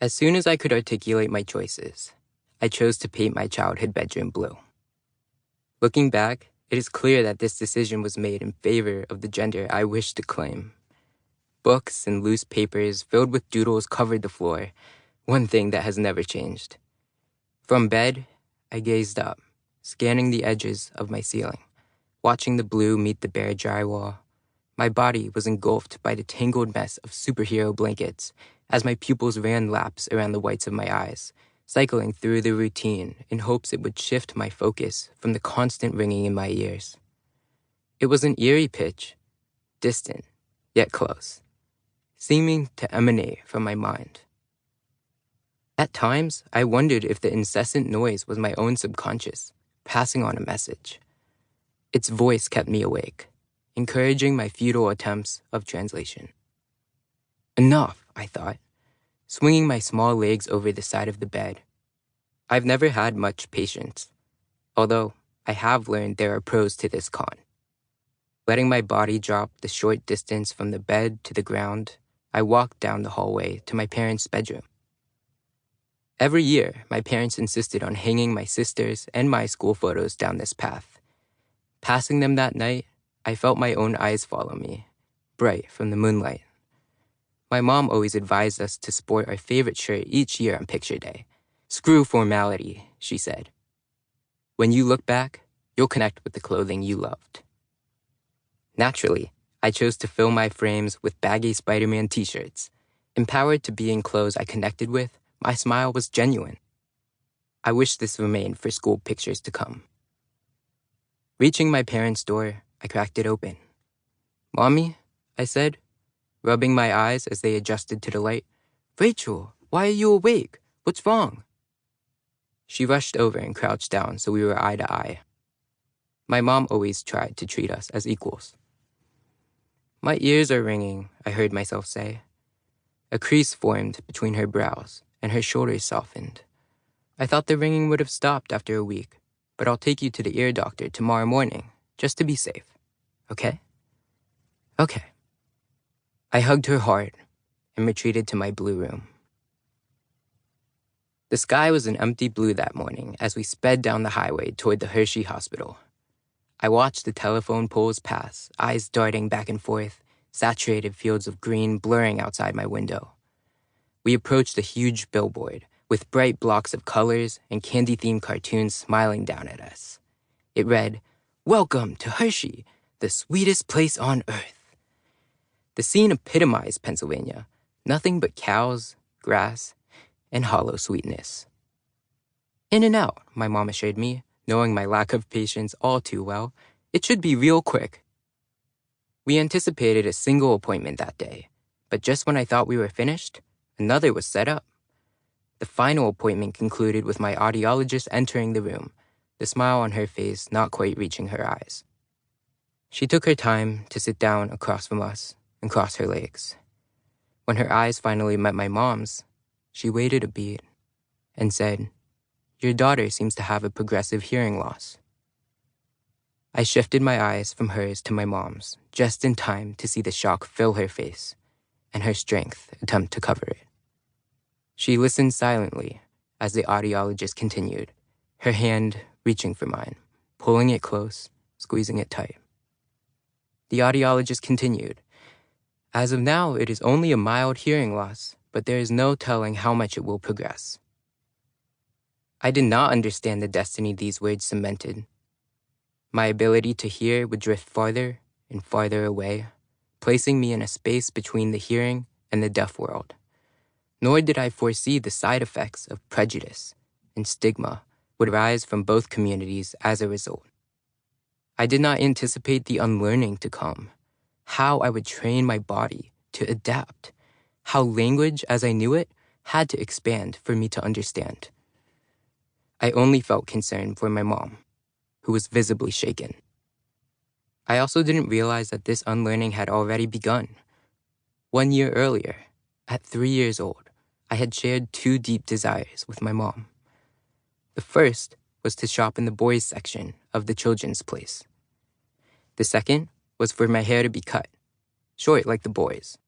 As soon as I could articulate my choices, I chose to paint my childhood bedroom blue. Looking back, it is clear that this decision was made in favor of the gender I wished to claim. Books and loose papers filled with doodles covered the floor, one thing that has never changed. From bed, I gazed up, scanning the edges of my ceiling, watching the blue meet the bare drywall. My body was engulfed by the tangled mess of superhero blankets as my pupils ran laps around the whites of my eyes, cycling through the routine in hopes it would shift my focus from the constant ringing in my ears. It was an eerie pitch, distant, yet close, seeming to emanate from my mind. At times, I wondered if the incessant noise was my own subconscious, passing on a message. Its voice kept me awake, encouraging my futile attempts of translation. Enough, I thought, swinging my small legs over the side of the bed. I've never had much patience, although I have learned there are pros to this con. Letting my body drop the short distance from the bed to the ground, I walked down the hallway to my parents' bedroom. Every year, my parents insisted on hanging my sister's and my school photos down this path. Passing them that night, I felt my own eyes follow me, bright from the moonlight. My mom always advised us to sport our favorite shirt each year on picture day. Screw formality, she said. When you look back, you'll connect with the clothing you loved. Naturally, I chose to fill my frames with baggy Spider-Man t-shirts. Empowered to be in clothes I connected with, my smile was genuine. I wish this remained for school pictures to come. Reaching my parents' door, I cracked it open. "Mommy," I said, rubbing my eyes as they adjusted to the light. "Rachel, why are you awake? What's wrong?" She rushed over and crouched down so we were eye to eye. My mom always tried to treat us as equals. "My ears are ringing," I heard myself say. A crease formed between her brows, and her shoulders softened. "I thought the ringing would have stopped after a week, but I'll take you to the ear doctor tomorrow morning, just to be safe. Okay?" "Okay." I hugged her hard and retreated to my blue room. The sky was an empty blue that morning as we sped down the highway toward the Hershey Hospital. I watched the telephone poles pass, eyes darting back and forth, saturated fields of green blurring outside my window. We approached a huge billboard with bright blocks of colors and candy-themed cartoons smiling down at us. It read, "Welcome to Hershey, the sweetest place on earth." The scene epitomized Pennsylvania, nothing but cows, grass, and hollow sweetness. "In and out," my mom assured me, knowing my lack of patience all too well. "It should be real quick." We anticipated a single appointment that day, but just when I thought we were finished, another was set up. The final appointment concluded with my audiologist entering the room, the smile on her face not quite reaching her eyes. She took her time to sit down across from us and cross her legs. When her eyes finally met my mom's, she waited a beat and said, "Your daughter seems to have a progressive hearing loss." I shifted my eyes from hers to my mom's, just in time to see the shock fill her face and her strength attempt to cover it. She listened silently as the audiologist continued, her hand reaching for mine, pulling it close, squeezing it tight. The audiologist continued, "As of now, it is only a mild hearing loss, but there is no telling how much it will progress." I did not understand the destiny these words cemented. My ability to hear would drift farther and farther away, placing me in a space between the hearing and the deaf world. Nor did I foresee the side effects of prejudice and stigma would arise from both communities as a result. I did not anticipate the unlearning to come, how I would train my body to adapt, how language as I knew it had to expand for me to understand. I only felt concern for my mom, who was visibly shaken. I also didn't realize that this unlearning had already begun. 1 year earlier, at 3 years old, I had shared 2 deep desires with my mom. The first was to shop in the boys' section of the children's place. The second was for my hair to be cut, short like the boys,